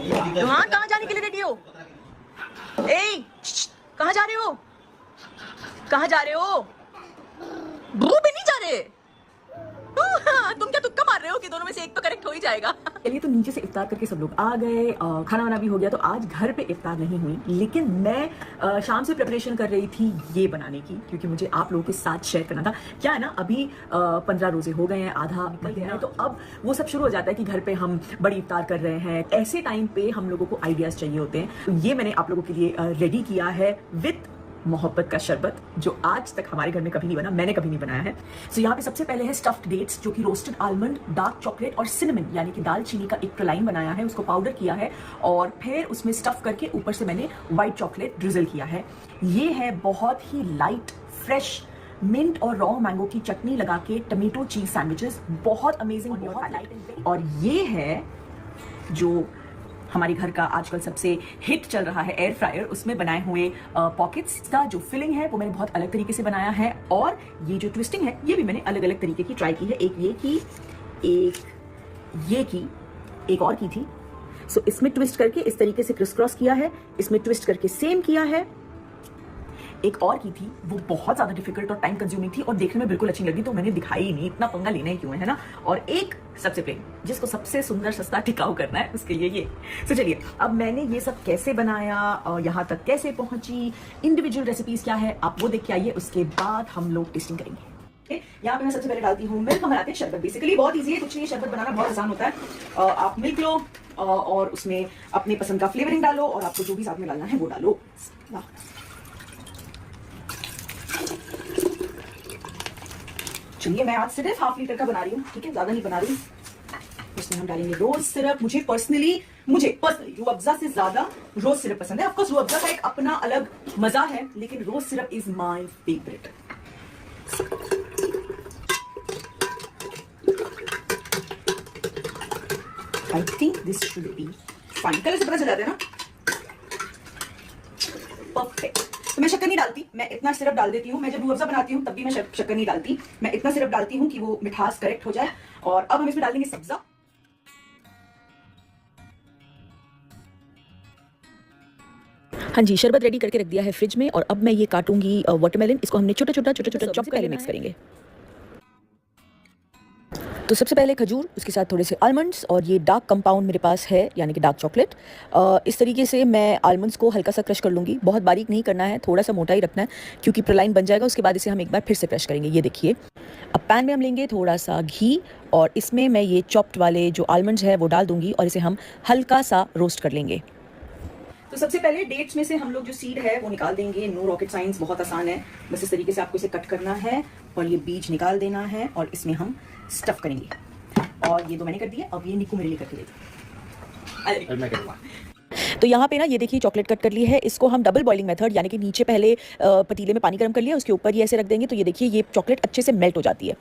वहाँ कहाँ जाने के लिए रेडी हो? ए, कहाँ जा रहे हो? कहाँ जा रहे हो? भू भी नहीं जा रहे। तुम क्या तुक्का मार रहे हो कि दोनों में से एक तो करेक्ट हो ही जाएगा? चलिए, तो नीचे से इफ्तार करके सब लोग आ गए, खाना वाना भी हो गया। तो आज घर पे इफ्तार नहीं हुई, लेकिन मैं शाम से प्रिपरेशन कर रही थी ये बनाने की, क्योंकि मुझे आप लोगों के साथ शेयर करना था। क्या है ना, अभी 15 रोजे हो गए हैं, आधा निकल गया है, तो अब वो सब शुरू हो जाता है कि घर पे हम बड़ी इफ्तार कर रहे हैं। ऐसे टाइम पे हम लोगों को आइडियाज चाहिए होते हैं, तो ये मैंने आप लोगों के लिए रेडी किया है विद मोहब्बत का शरबत, जो आज तक हमारे घर में कभी नहीं बना, मैंने कभी नहीं बनाया है। सो यहाँ पे सबसे पहले है स्टफ्ड डेट्स, जो कि रोस्टेड आलमंड, डार्क चॉकलेट और सिनेमन यानी कि दालचीनी का एक प्रलाइन बनाया है, उसको पाउडर किया है और फिर उसमें स्टफ करके ऊपर से मैंने व्हाइट चॉकलेट ड्रिजल किया है। ये है बहुत ही लाइट फ्रेश मिंट और रॉ मैंगो की चटनी लगा के टमेटो चीज सैंडविचेस, बहुत अमेजिंग, बहुत लाइट। और ये है जो हमारे घर का आजकल सबसे हिट चल रहा है, एयर फ्रायर, उसमें बनाए हुए पॉकेट्स का जो फिलिंग है वो मैंने बहुत अलग तरीके से बनाया है। और ये जो ट्विस्टिंग है ये भी मैंने अलग अलग तरीके की ट्राई की है। एक ये की, एक ये की, एक और की थी। सो इसमें ट्विस्ट करके इस तरीके से क्रिस क्रॉस किया है, इसमें ट्विस्ट करके सेम किया है। एक और की थी, वो बहुत ज्यादा डिफिकल्ट और टाइम कंज्यूमिंग थी और देखने में बिल्कुल अच्छी लगी, तो मैंने दिखाई ही नहीं, इतना पंगा लेना ही क्यों है ना। और एक सबसे प्लेन, जिसको सबसे सुंदर सस्ता टिकाऊ करना है, उसके लिए ये। तो चलिए, अब मैंने ये सब कैसे बनाया और यहाँ तक कैसे पहुंची, इंडिविजुअल रेसिपीज क्या है, आप वो देख के आइए, उसके बाद हम लोग टेस्टिंग करेंगे। यहाँ पे मैं सबसे पहले डालती हूँ मिल्क। हम बनाते हैं शरबत, बेसिकली बहुत इजी है, कुछ नहीं, शरबत बनाना बहुत आसान होता है। आप मिल्क लो और उसमें अपने पसंद का फ्लेवरिंग डालो और आपको जो भी साथ में डालना है वो डालो। चलिए, मैं आज सिर्फ ½ लीटर का बना रही हूँ, ठीक है, ज्यादा नहीं बना रही। इसमें हम डालेंगे रोज सिरप। मुझे पर्सनली रूह अफ़ज़ा से ज्यादा रोज सिरप पसंद है। ऑफ कोर्स रूह अफ़ज़ा का एक अपना अलग मजा है, लेकिन rose syrup is my favourite. I think this should be fine. Colour से पता चल जाता है ना, परफेक्ट। तो मैं शक्कर नहीं डालती, मैं इतना सिरप डाल देती हूँ। मैं जब रूह अफ़ज़ा बनाती हूँ तब भी मैं शक्कर नहीं डालती, मैं इतना सिरप डालती हूँ कि वो मिठास करेक्ट हो जाए। और अब हम इसमें डालेंगे सब्जा। हाँ जी, शरबत रेडी करके रख दिया है फ्रिज में और अब मैं ये काटूंगी वाटरमेलन। इसको हमने छोटा छोटा चॉप पहले मिक्स करेंगे। तो सबसे पहले खजूर, उसके साथ थोड़े से आलमंड्स और ये डार्क कंपाउंड मेरे पास है यानी कि डार्क चॉकलेट। इस तरीके से मैं आलमंड्स को हल्का सा क्रश कर लूँगी, बहुत बारीक नहीं करना है, थोड़ा सा मोटा ही रखना है क्योंकि प्रलाइन बन जाएगा। उसके बाद इसे हम एक बार फिर से क्रश करेंगे। ये देखिए, अब पैन में हम लेंगे थोड़ा सा घी और इसमें मैं ये चॉप्ड वाले जो आलमंड्स है वो डाल दूँगी और इसे हम हल्का सा रोस्ट कर लेंगे। तो सबसे पहले डेट्स में से हम लोग जो सीड है वो निकाल देंगे। नो रॉकेट साइंस, बहुत आसान है, बस इस तरीके से आपको इसे कट करना है और ये बीज निकाल देना है और इसमें हम स्टफ करेंगे। और ये तो मैंने कर दिया, अब ये निक्कू मेरे लिए करके देती। तो यहाँ पे ना ये देखिए चॉकलेट कट कर ली है। इसको हम डबल बॉइलिंग मेथड यानी कि नीचे पहले पतीले में पानी गर्म कर लिया, उसके ऊपर ये ऐसे रख देंगे तो ये देखिए ये चॉकलेट अच्छे से मेल्ट हो जाती है।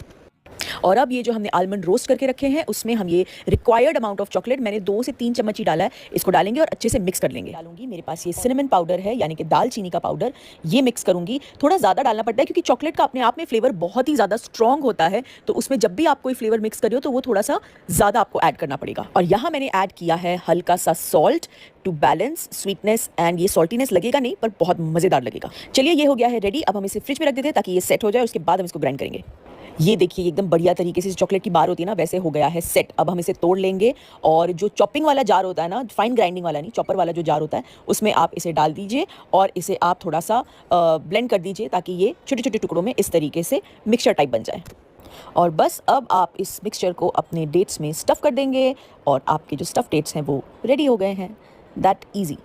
और अब ये जो हमने आलमंड रोस्ट करके रखे हैं उसमें हम ये रिक्वायर्ड अमाउंट ऑफ चॉकलेट, मैंने 2 से 3 चम्मच ही डाला है, इसको डालेंगे और अच्छे से मिक्स कर लेंगे। डालूंगी मेरे पास ये सिनेमन पाउडर है यानी कि दालचीनी का पाउडर, ये मिक्स करूंगी। थोड़ा ज़्यादा डालना पड़ता है क्योंकि चॉकलेट का अपने आप में फ्लेवर बहुत ही ज़्यादा स्ट्रॉन्ग होता है, तो उसमें जब भी आप कोई फ्लेवर मिक्स करियो तो वो थोड़ा सा ज़्यादा आपको ऐड करना पड़ेगा। और यहाँ मैंने ऐड किया है हल्का सा salt to balance sweetness, and ये सॉल्टीनेस लगेगा नहीं पर बहुत मज़ेदार लगेगा। चलिए, ये हो गया है रेडी। अब हम इसे फ्रिज में रख देते हैं ताकि ये सेट हो जाए, उसके बाद हम इसको ग्राइंड करेंगे। ये देखिए एकदम बढ़िया तरीके से चॉकलेट की बार होती है ना, वैसे हो गया है सेट। अब हम इसे तोड़ लेंगे और जो चॉपिंग वाला जार होता है ना, फाइन ग्राइंडिंग वाला नहीं, चॉपर वाला जो जार होता है, उसमें आप इसे डाल दीजिए और इसे आप थोड़ा सा ब्लेंड कर दीजिए ताकि ये छोटे छोटे टुकड़ों में इस तरीके से मिक्सचर टाइप बन जाए। और बस अब आप इस मिक्सचर को अपने डेट्स में स्टफ़ कर देंगे और आपके जो स्टफ़ डेट्स हैं वो रेडी हो गए हैं। That easy.